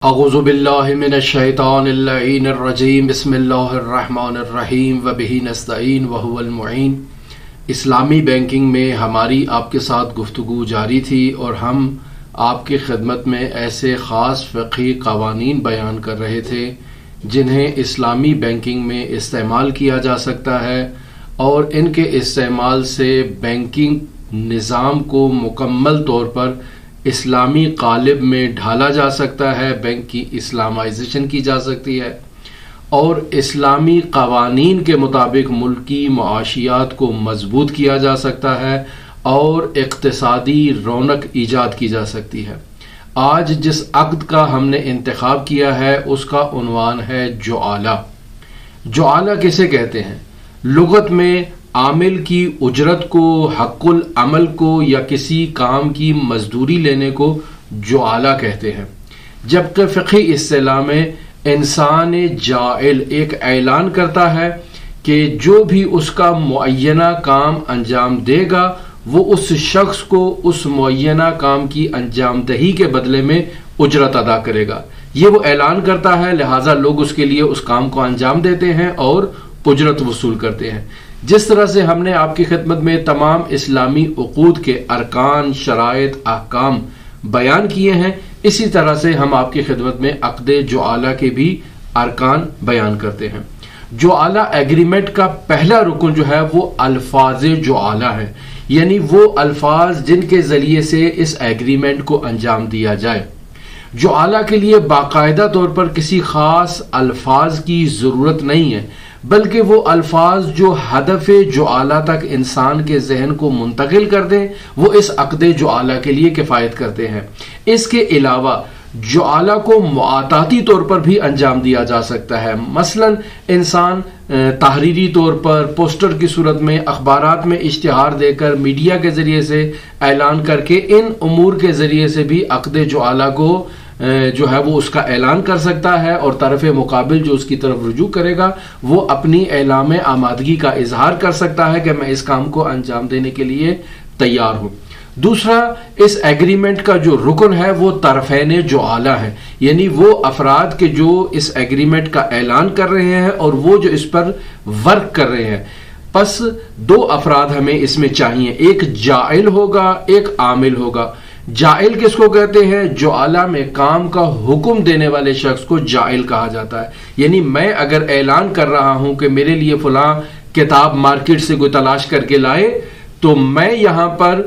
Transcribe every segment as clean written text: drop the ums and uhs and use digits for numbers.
اعوذ باللہ من الشیطان اللعین الرجیم بسم اللہ الرحمن الرحیم وبہ نستعین وہو المعین۔ اسلامی بینکنگ میں ہماری آپ کے ساتھ گفتگو جاری تھی اور ہم آپ کی خدمت میں ایسے خاص فقہی قوانین بیان کر رہے تھے جنہیں اسلامی بینکنگ میں استعمال کیا جا سکتا ہے اور ان کے استعمال سے بینکنگ نظام کو مکمل طور پر اسلامی قالب میں ڈھالا جا سکتا ہے، بینک کی اسلامائزیشن کی جا سکتی ہے اور اسلامی قوانین کے مطابق ملکی معاشیات کو مضبوط کیا جا سکتا ہے اور اقتصادی رونق ایجاد کی جا سکتی ہے۔ آج جس عقد کا ہم نے انتخاب کیا ہے اس کا عنوان ہے جعالہ۔ جعالہ کسے کہتے ہیں؟ لغت میں عامل کی اجرت کو، حق العمل کو یا کسی کام کی مزدوری لینے کو جعالہ کہتے ہیں، جبکہ فقہی اصطلاح میں انسان جاعل ایک اعلان کرتا ہے کہ جو بھی اس کا معینہ کام انجام دے گا وہ اس شخص کو اس معینہ کام کی انجام دہی کے بدلے میں اجرت ادا کرے گا۔ یہ وہ اعلان کرتا ہے، لہٰذا لوگ اس کے لیے اس کام کو انجام دیتے ہیں اور اجرت وصول کرتے ہیں۔ جس طرح سے ہم نے آپ کی خدمت میں تمام اسلامی عقود کے ارکان، شرائط، احکام بیان کیے ہیں، اسی طرح سے ہم آپ کی خدمت میں عقد جعالہ کے بھی ارکان بیان کرتے ہیں۔ جعالہ ایگریمنٹ کا پہلا رکن جو ہے وہ الفاظ جعالہ ہے، یعنی وہ الفاظ جن کے ذریعے سے اس ایگریمنٹ کو انجام دیا جائے۔ جعالہ کے لیے باقاعدہ طور پر کسی خاص الفاظ کی ضرورت نہیں ہے، بلکہ وہ الفاظ جو ہدف جعالہ تک انسان کے ذہن کو منتقل کر دیں وہ اس عقد جعالہ کے لیے کفایت کرتے ہیں۔ اس کے علاوہ جعالہ کو معاطاتی طور پر بھی انجام دیا جا سکتا ہے، مثلا انسان تحریری طور پر پوسٹر کی صورت میں اخبارات میں اشتہار دے کر میڈیا کے ذریعے سے اعلان کر کے ان امور کے ذریعے سے بھی عقد جعالہ کو جو ہے وہ اس کا اعلان کر سکتا ہے اور طرف مقابل جو اس کی طرف رجوع کرے گا وہ اپنی اعلام آمادگی کا اظہار کر سکتا ہے کہ میں اس کام کو انجام دینے کے لیے تیار ہوں۔ دوسرا، اس ایگریمنٹ کا جو رکن ہے وہ طرفین جعالہ ہے، یعنی وہ افراد کے جو اس ایگریمنٹ کا اعلان کر رہے ہیں اور وہ جو اس پر ورک کر رہے ہیں۔ پس دو افراد ہمیں اس میں چاہیے، ایک جاعل ہوگا، ایک عامل ہوگا۔ جاعل کس کو کہتے ہیں؟ جعالہ میں کام کا حکم دینے والے شخص کو جاعل کہا جاتا ہے، یعنی میں اگر اعلان کر رہا ہوں کہ میرے لیے فلاں کتاب مارکیٹ سے کوئی تلاش کر کے لائے تو میں یہاں پر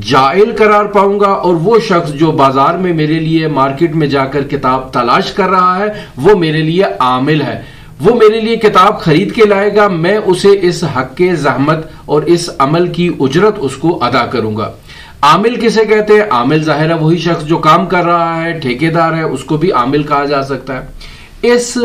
جاعل قرار پاؤں گا، اور وہ شخص جو بازار میں میرے لیے مارکیٹ میں جا کر کتاب تلاش کر رہا ہے وہ میرے لیے عامل ہے، وہ میرے لیے کتاب خرید کے لائے گا، میں اسے اس حق کے زحمت اور اس عمل کی اجرت اس کو ادا کروں گا۔ عامل کسے کہتے ہیں؟ عامل ظاہر ہے وہی شخص جو کام کر رہا ہے، ٹھیکیدار ہے، اس کو بھی عامل کہا جا سکتا ہے۔ اس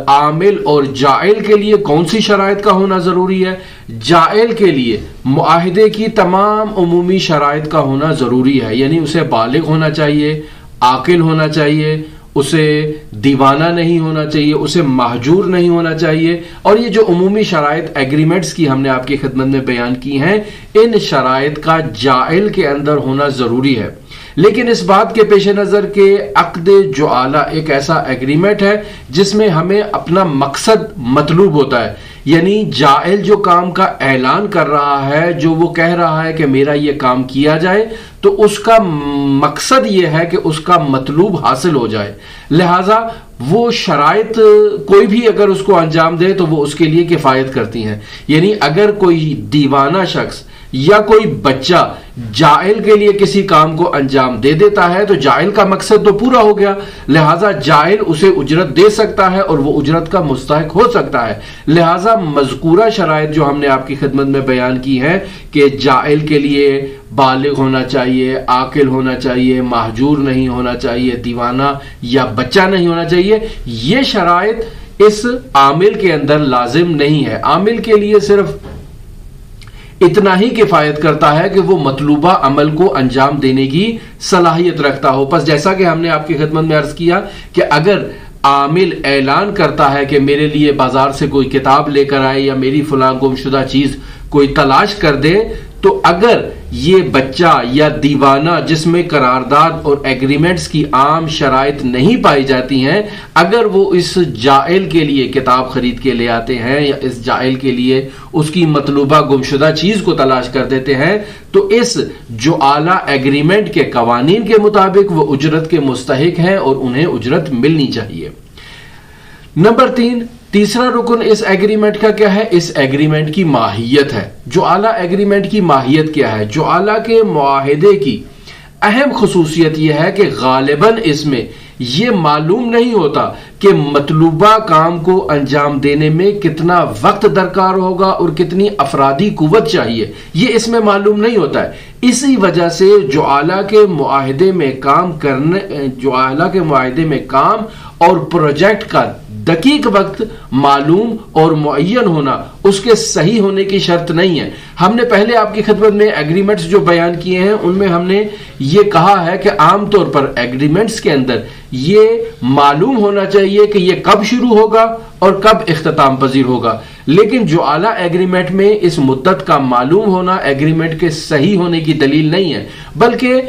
عامل اور جاعل کے لیے کون سی شرائط کا ہونا ضروری ہے؟ جاعل کے لیے معاہدے کی تمام عمومی شرائط کا ہونا ضروری ہے، یعنی اسے بالغ ہونا چاہیے، عاقل ہونا چاہیے، اسے دیوانہ نہیں ہونا چاہیے، اسے مہجور نہیں ہونا چاہیے، اور یہ جو عمومی شرائط ایگریمنٹس کی ہم نے آپ کی خدمت میں بیان کی ہیں ان شرائط کا جاعل کے اندر ہونا ضروری ہے۔ لیکن اس بات کے پیش نظر کہ عقد جعالہ ایک ایسا ایگریمنٹ ہے جس میں ہمیں اپنا مقصد مطلوب ہوتا ہے، یعنی جاعل جو کام کا اعلان کر رہا ہے، جو وہ کہہ رہا ہے کہ میرا یہ کام کیا جائے، تو اس کا مقصد یہ ہے کہ اس کا مطلوب حاصل ہو جائے، لہٰذا وہ شرائط کوئی بھی اگر اس کو انجام دے تو وہ اس کے لیے کفایت کرتی ہیں۔ یعنی اگر کوئی دیوانہ شخص یا کوئی بچہ جاعل کے لیے کسی کام کو انجام دے دیتا ہے تو جاعل کا مقصد تو پورا ہو گیا، لہٰذا جاعل اسے اجرت دے سکتا ہے اور وہ اجرت کا مستحق ہو سکتا ہے۔ لہٰذا مذکورہ شرائط جو ہم نے آپ کی خدمت میں بیان کی ہیں کہ جاعل کے لیے بالغ ہونا چاہیے، عاقل ہونا چاہیے، مہجور نہیں ہونا چاہیے، دیوانہ یا بچہ نہیں ہونا چاہیے، یہ شرائط اس عامل کے اندر لازم نہیں ہے۔ عامل کے لیے صرف اتنا ہی کفایت کرتا ہے کہ وہ مطلوبہ عمل کو انجام دینے کی صلاحیت رکھتا ہو۔ پس جیسا کہ ہم نے آپ کی خدمت میں عرض کیا کہ اگر عامل اعلان کرتا ہے کہ میرے لیے بازار سے کوئی کتاب لے کر آئے یا میری فلاں گم شدہ چیز کوئی تلاش کر دے، تو اگر یہ بچہ یا دیوانہ جس میں قرارداد اور ایگریمنٹس کی عام شرائط نہیں پائی جاتی ہیں، اگر وہ اس جائل کے لیے کتاب خرید کے لے آتے ہیں یا اس جائل کے لیے اس کی مطلوبہ گمشدہ چیز کو تلاش کر دیتے ہیں، تو اس جو اعلیٰ ایگریمنٹ کے قوانین کے مطابق وہ اجرت کے مستحق ہیں اور انہیں اجرت ملنی چاہیے۔ نمبر 3، تیسرا رکن اس ایگریمنٹ کا کیا ہے؟ اس ایگریمنٹ کی ماہیت ہے۔ جو اعلیٰ ایگریمنٹ کی ماہیت کیا ہے؟ جو اعلیٰ کے معاہدے کی اہم خصوصیت یہ ہے کہ غالباً اس میں یہ معلوم نہیں ہوتا کہ مطلوبہ کام کو انجام دینے میں کتنا وقت درکار ہوگا اور کتنی افرادی قوت چاہیے، یہ اس میں معلوم نہیں ہوتا ہے۔ اسی وجہ سے جو اعلیٰ کے معاہدے میں کام اور پروجیکٹ کا دقیق وقت معلوم اور معین ہونا اس کے صحیح ہونے کی شرط نہیں ہے۔ ہم نے پہلے آپ کی خدمت میں ایگریمنٹس جو بیان کیے ہیں ان میں ہم نے یہ کہا ہے کہ عام طور پر ایگریمنٹس کے اندر یہ معلوم ہونا چاہیے کہ یہ کب شروع ہوگا اور کب اختتام پذیر ہوگا، لیکن جو اعلیٰ ایگریمنٹ میں اس مدت کا معلوم ہونا ایگریمنٹ کے صحیح ہونے کی دلیل نہیں ہے، بلکہ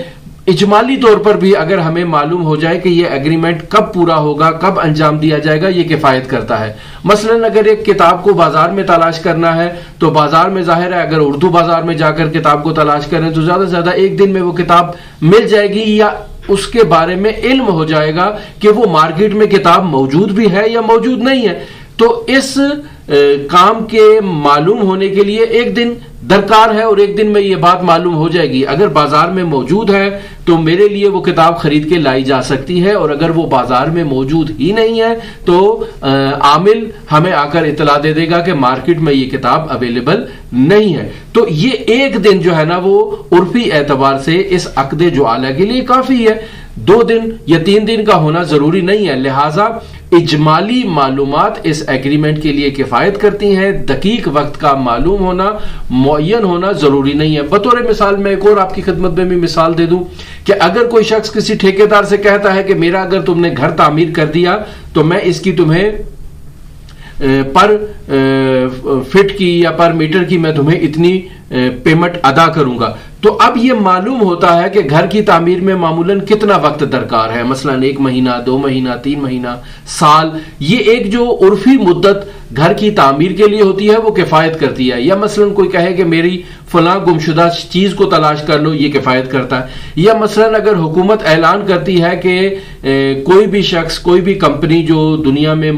اجمالی طور پر بھی اگر ہمیں معلوم ہو جائے کہ یہ ایگریمنٹ کب پورا ہوگا، کب انجام دیا جائے گا، یہ کفایت کرتا ہے۔ مثلا اگر ایک کتاب کو بازار میں تلاش کرنا ہے تو بازار میں ظاہر ہے اگر اردو بازار میں جا کر کتاب کو تلاش کریں تو زیادہ سے زیادہ ایک دن میں وہ کتاب مل جائے گی، یا اس کے بارے میں علم ہو جائے گا کہ وہ مارکیٹ میں کتاب موجود بھی ہے یا موجود نہیں ہے۔ تو اس کام کے معلوم ہونے کے لیے ایک دن درکار ہے اور ایک دن میں یہ بات معلوم ہو جائے گی۔ اگر بازار میں موجود ہے تو میرے لیے وہ کتاب خرید کے لائی جا سکتی ہے، اور اگر وہ بازار میں موجود ہی نہیں ہے تو عامل ہمیں آ کر اطلاع دے دے گا کہ مارکیٹ میں یہ کتاب اویلیبل نہیں ہے۔ تو یہ ایک دن جو ہے نا وہ عرفی اعتبار سے اس عقد جو اعلیٰ کے لیے کافی ہے، 2 دن یا 3 دن کا ہونا ضروری نہیں ہے۔ لہٰذا اجمالی معلومات اس ایگریمنٹ کے لیے کفایت کرتی ہیں، دقیق وقت کا معلوم ہونا معین ہونا ضروری نہیں ہے۔ بطور مثال میں ایک اور آپ کی خدمت میں بھی مثال دے دوں کہ اگر کوئی شخص کسی ٹھیکیدار سے کہتا ہے کہ میرا اگر تم نے گھر تعمیر کر دیا تو میں اس کی تمہیں پر فٹ کی یا پر میٹر کی میں تمہیں اتنی پیمنٹ ادا کروں گا، تو اب یہ معلوم ہوتا ہے کہ گھر کی تعمیر میں معمولاً کتنا وقت درکار ہے، مثلا 1 مہینہ، 2 مہینہ، 3 مہینہ، سال۔ یہ ایک جو عرفی مدت گھر کی تعمیر کے لیے ہوتی ہے وہ کفایت کرتی ہے۔ یا مثلا کوئی کہے کہ میری فلاں گمشدہ چیز کو تلاش کر لو، یہ کفایت کرتا ہے۔ یا مثلا اگر حکومت اعلان کرتی ہے کہ کوئی بھی شخص، کوئی بھی کمپنی جو دنیا میں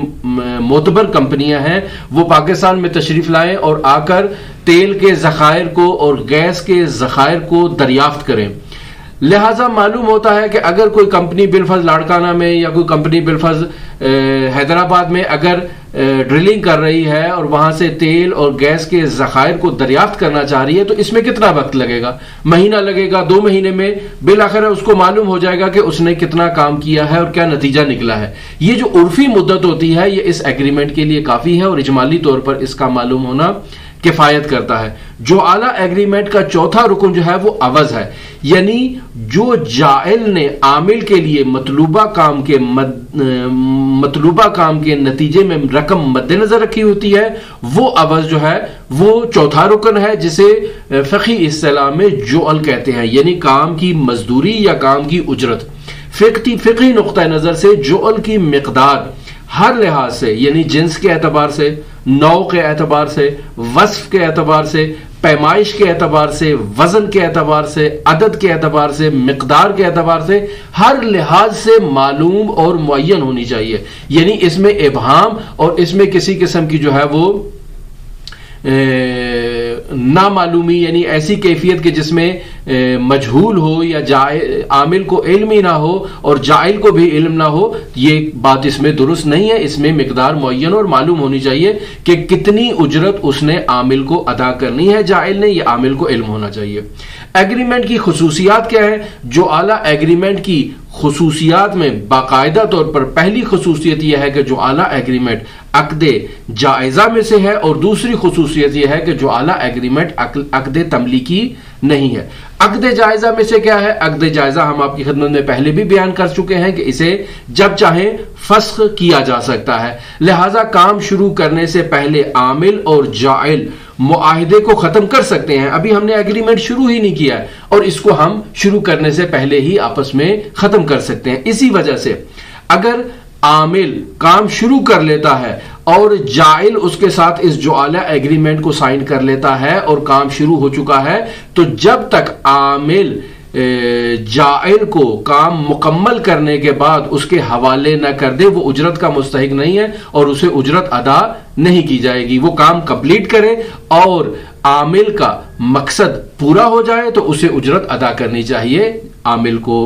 معتبر کمپنیاں ہیں وہ پاکستان میں تشریف لائیں اور آ کر تیل کے ذخائر کو اور گیس کے ذخائر کو دریافت کریں، لہٰذا معلوم ہوتا ہے کہ اگر کوئی کمپنی بالفرض لاڑکانہ میں یا کوئی کمپنی بالفرض حیدرآباد میں اگر ڈرلنگ کر رہی ہے اور وہاں سے تیل اور گیس کے ذخائر کو دریافت کرنا چاہ رہی ہے تو اس میں کتنا وقت لگے گا؟ مہینہ لگے گا، 2 مہینے میں بالآخر اس کو معلوم ہو جائے گا کہ اس نے کتنا کام کیا ہے اور کیا نتیجہ نکلا ہے۔ یہ جو عرفی مدت ہوتی ہے یہ اس ایگریمنٹ کے لیے کافی ہے اور اجمالی طور پر اس کا معلوم ہونا کفایت کرتا ہے۔ جو اعلیٰ ایگریمنٹ کا چوتھا رکن جو ہے وہ عوض ہے، یعنی جو جائل نے عامل کے لیے مطلوبہ کام کے نتیجے میں رقم مد نظر رکھی ہوتی ہے وہ عوض جو ہے وہ چوتھا رکن ہے، جسے فقہی اصطلاح میں جعل کہتے ہیں، یعنی کام کی مزدوری یا کام کی اجرت۔ فقہی نقطہ نظر سے جعل کی مقدار ہر لحاظ سے، یعنی جنس کے اعتبار سے، نوع کے اعتبار سے، وصف کے اعتبار سے، پیمائش کے اعتبار سے، وزن کے اعتبار سے، عدد کے اعتبار سے، مقدار کے اعتبار سے، ہر لحاظ سے معلوم اور معین ہونی چاہیے۔ یعنی اس میں ابہام اور اس میں کسی قسم کی جو ہے وہ نامعلومی، یعنی ایسی کیفیت کہ جس میں مجہول ہو یا عامل کو علم ہی نہ ہو اور جائل کو بھی علم نہ ہو، یہ بات اس میں درست نہیں ہے۔ اس میں مقدار معین اور معلوم ہونی چاہیے کہ کتنی اجرت اس نے عامل کو ادا کرنی ہے، جائل نے، یہ عامل کو علم ہونا چاہیے۔ ایگریمنٹ کی خصوصیات کیا ہے؟ جو اعلیٰ ایگریمنٹ کی خصوصیات میں باقاعدہ طور پر پہلی خصوصیت یہ ہے کہ جو اعلیٰ ایگریمنٹ عقد جائزہ میں سے ہے، اور دوسری خصوصیت یہ ہے کہ جو اعلیٰ ایگریمنٹ عقد تملیکی نہیں ہے۔ عقد جائزہ میں سے کیا ہے؟ عقد جائزہ ہم آپ کی خدمت میں پہلے بھی بیان کر چکے ہیں کہ اسے جب چاہیں فسخ کیا جا سکتا ہے، لہذا کام شروع کرنے سے پہلے عامل اور جائل معاہدے کو ختم کر سکتے ہیں. ابھی ہم نے ایگریمنٹ شروع ہی نہیں کیا ہے اور اس کو ہم شروع کرنے سے پہلے ہی آپس میں ختم کر سکتے ہیں. اسی وجہ سے اگر عامل کام شروع کر لیتا ہے اور جائل اس کے ساتھ اس جعالہ ایگریمنٹ کو سائن کر لیتا ہے اور کام شروع ہو چکا ہے، تو جب تک عامل جائل کو کام مکمل کرنے کے بعد اس کے حوالے نہ کر دے، وہ اجرت کا مستحق نہیں ہے اور اسے اجرت ادا نہیں کی جائے گی. وہ کام کمپلیٹ کرے اور عامل کا مقصد پورا ہو جائے تو اسے اجرت ادا کرنی چاہیے عامل کو.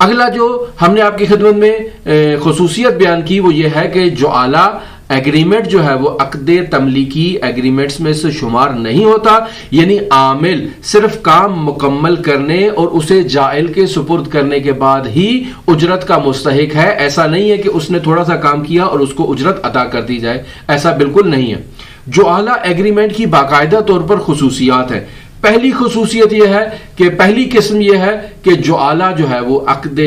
اگلا جو ہم نے آپ کی خدمت میں خصوصیت بیان کی وہ یہ ہے کہ جعالہ ایگریمنٹ جو ہے وہ عقد تملیکی ایگریمنٹس میں سے شمار نہیں ہوتا. یعنی عامل صرف کام مکمل کرنے اور اسے جائل کے سپرد کرنے کے بعد ہی اجرت کا مستحق ہے. ایسا نہیں ہے کہ اس نے تھوڑا سا کام کیا اور اس کو اجرت ادا کر دی جائے، ایسا بالکل نہیں ہے. جعالہ ایگریمنٹ کی باقاعدہ طور پر خصوصیات ہیں. پہلی خصوصیت یہ ہے کہ پہلی قسم یہ ہے کہ جعالہ جو ہے وہ عقد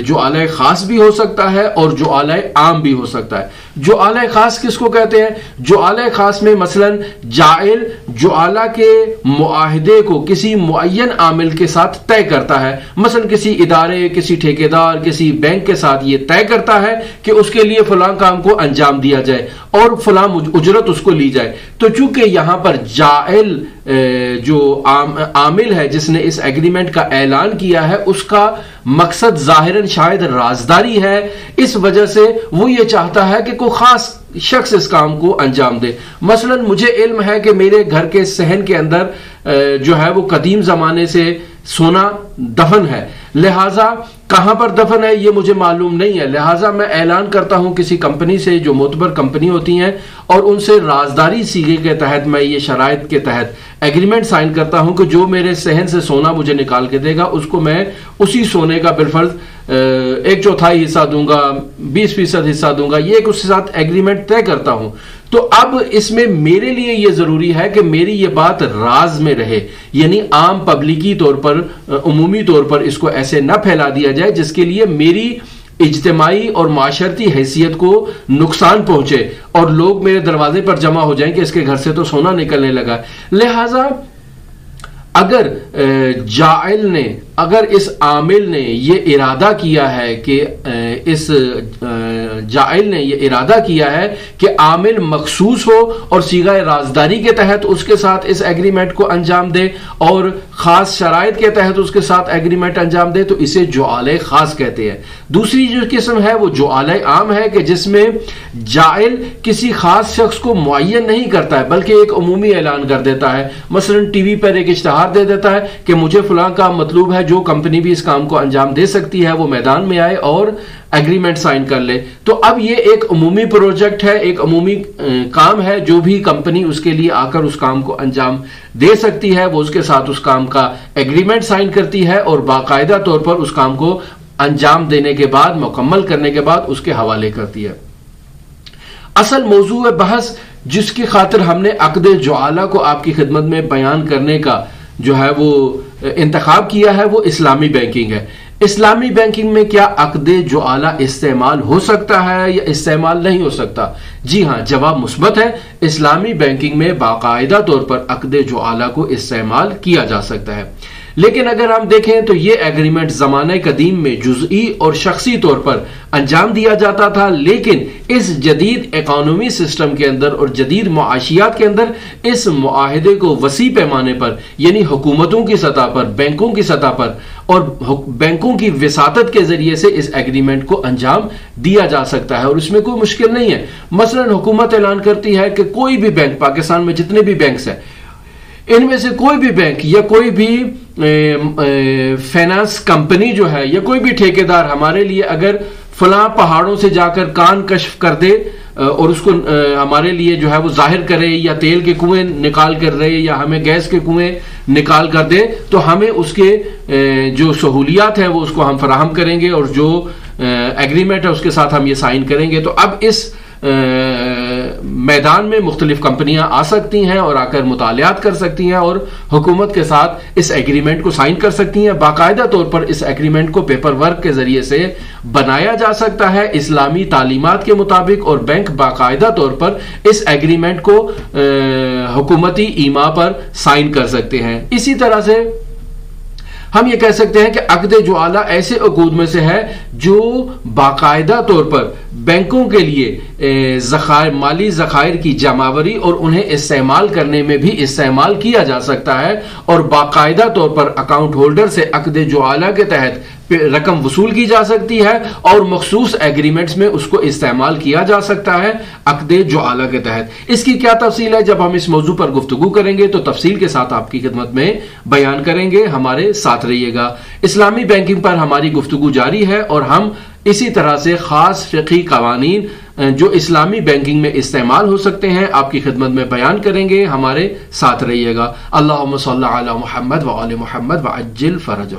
جعالہ خاص بھی ہو سکتا ہے اور جعالہ عام بھی ہو سکتا ہے. جعالہ خاص کس کو کہتے ہیں؟ جعالہ خاص میں مثلا جائل جعالہ کے معاہدے کو کسی معین عامل کے ساتھ طے کرتا ہے. مثلا کسی ادارے، کسی ٹھیکیدار، کسی بینک کے ساتھ یہ طے کرتا ہے کہ اس کے لیے فلاں کام کو انجام دیا جائے اور فلاں اجرت اس کو لی جائے. تو چونکہ یہاں پر جائل جو عامل ہے جس نے اس ایگریمنٹ کا اعلان کیا ہے، اس کا مقصد ظاہراً شاید رازداری ہے، اس وجہ سے وہ یہ چاہتا ہے کہ کوئی خاص شخص اس کام کو انجام دے. مثلا مجھے علم ہے کہ میرے گھر کے صحن کے اندر جو ہے وہ قدیم زمانے سے سونا دفن ہے، لہٰذا کہاں پر دفن ہے یہ مجھے معلوم نہیں ہے. لہٰذا میں اعلان کرتا ہوں کسی کمپنی سے جو معتبر کمپنی ہوتی ہیں اور ان سے رازداری سیغے کے تحت میں یہ شرائط کے تحت ایگریمنٹ سائن کرتا ہوں کہ جو میرے صحن سے سونا مجھے نکال کے دے گا اس کو میں اسی سونے کا بالفرض 1/4 حصہ دوں گا، 20% حصہ دوں گا. یہ ایک اس کے ساتھ ایگریمنٹ طے کرتا ہوں. تو اب اس میں میرے لیے یہ ضروری ہے کہ میری یہ بات راز میں رہے، یعنی عام پبلکی طور پر، عمومی طور پر اس کو ایسے نہ پھیلا دیا جائے جس کے لیے میری اجتماعی اور معاشرتی حیثیت کو نقصان پہنچے اور لوگ میرے دروازے پر جمع ہو جائیں کہ اس کے گھر سے تو سونا نکلنے لگا. لہٰذا اگر جائل نے، اگر اس عامل نے یہ ارادہ کیا ہے کہ اس جائل نے یہ ارادہ کیا ہے کہ عامل مخصوص ہو اور صیغہ رازداری کے تحت اس کے ساتھ اس ایگریمنٹ کو انجام دے اور خاص شرائط کے تحت اس کے ساتھ ایگریمنٹ انجام دے، تو اسے جعالہ خاص کہتے ہیں. دوسری جو قسم ہے وہ جعالہ عام ہے کہ جس میں جائل کسی خاص شخص کو معین نہیں کرتا ہے بلکہ ایک عمومی اعلان کر دیتا ہے. مثلا ٹی وی پر ایک اشتہار دے دیتا ہے کہ مجھے فلاں کام مطلوب ہے، جو کمپنی بھی اس کام کو انجام دے سکتی ہے وہ میدان میں آئے اور ایگریمنٹ سائن کر لے. تو اب یہ ایک عمومی پروجیکٹ ہے، ایک عمومی کام ہے، جو بھی کمپنی اس کے لیے آ کر اس کام کو انجام دے سکتی ہے وہ اس کے ساتھ اس کام کا ایگریمنٹ سائن کرتی ہے اور باقاعدہ طور پر اس کام کو انجام دینے کے بعد، مکمل کرنے کے بعد اس کے حوالے کرتی ہے. اصل موضوع بحث جس کی خاطر ہم نے عقد جعالہ کو آپ کی خدمت میں بیان کرنے کا جو ہے وہ انتخاب کیا ہے وہ اسلامی بینکنگ ہے. اسلامی بینکنگ میں کیا عقد جعالہ استعمال ہو سکتا ہے یا استعمال نہیں ہو سکتا؟ جی ہاں، جواب مثبت ہے. اسلامی بینکنگ میں باقاعدہ طور پر عقد جعالہ کو استعمال کیا جا سکتا ہے. لیکن اگر ہم دیکھیں تو یہ ایگریمنٹ زمانہ قدیم میں جزئی اور شخصی طور پر انجام دیا جاتا تھا، لیکن اس جدید اکانومی سسٹم کے اندر اور جدید معاشیات کے اندر اس معاہدے کو وسیع پیمانے پر، یعنی حکومتوں کی سطح پر، بینکوں کی سطح پر اور بینکوں کی وساطت کے ذریعے سے اس ایگریمنٹ کو انجام دیا جا سکتا ہے اور اس میں کوئی مشکل نہیں ہے. مثلا حکومت اعلان کرتی ہے کہ کوئی بھی بینک، پاکستان میں جتنے بھی بینکس ہیں ان میں سے کوئی بھی بینک یا کوئی بھی فائنانس کمپنی جو ہے یا کوئی بھی ٹھیکیدار ہمارے لیے اگر فلاں پہاڑوں سے جا کر کان کشف کر دے اور اس کو ہمارے لیے جو ہے وہ ظاہر کرے، یا تیل کے کنویں نکال کر دے یا ہمیں گیس کے کنویں نکال کر دے، تو ہمیں اس کے جو سہولیات ہیں وہ اس کو ہم فراہم کریں گے اور جو ایگریمنٹ ہے اس کے ساتھ ہم یہ سائن کریں گے. تو اب اس میدان میں مختلف کمپنیاں آ سکتی ہیں اور آ کر مطالعات کر سکتی ہیں اور حکومت کے ساتھ اس ایگریمنٹ کو سائن کر سکتی ہیں. باقاعدہ طور پر اس ایگریمنٹ کو پیپر ورک کے ذریعے سے بنایا جا سکتا ہے اسلامی تعلیمات کے مطابق, اور بینک باقاعدہ طور پر اس ایگریمنٹ کو حکومتی ایما پر سائن کر سکتے ہیں. اسی طرح سے ہم یہ کہہ سکتے ہیں کہ عقد جعالہ ایسے عقود میں سے ہے جو باقاعدہ طور پر بینکوں کے لیے مالی ذخائر کی جمعآوری اور انہیں استعمال کرنے میں بھی استعمال کیا جا سکتا ہے, اور باقاعدہ طور پر اکاؤنٹ ہولڈر سے عقد جعالہ کے تحت رقم وصول کی جا سکتی ہے اور مخصوص ایگریمنٹس میں اس کو استعمال کیا جا سکتا ہے عقد جعالہ کے تحت. اس کی کیا تفصیل ہے, جب ہم اس موضوع پر گفتگو کریں گے تو تفصیل کے ساتھ آپ کی خدمت میں بیان کریں گے. ہمارے ساتھ رہیے گا. اسلامی بینکنگ پر ہماری گفتگو جاری ہے اور ہم اسی طرح سے خاص فقہی قوانین جو اسلامی بینکنگ میں استعمال ہو سکتے ہیں آپ کی خدمت میں بیان کریں گے. ہمارے ساتھ رہیے گا. اللہم صلی علی محمد و آل محمد وعجل فرجہ.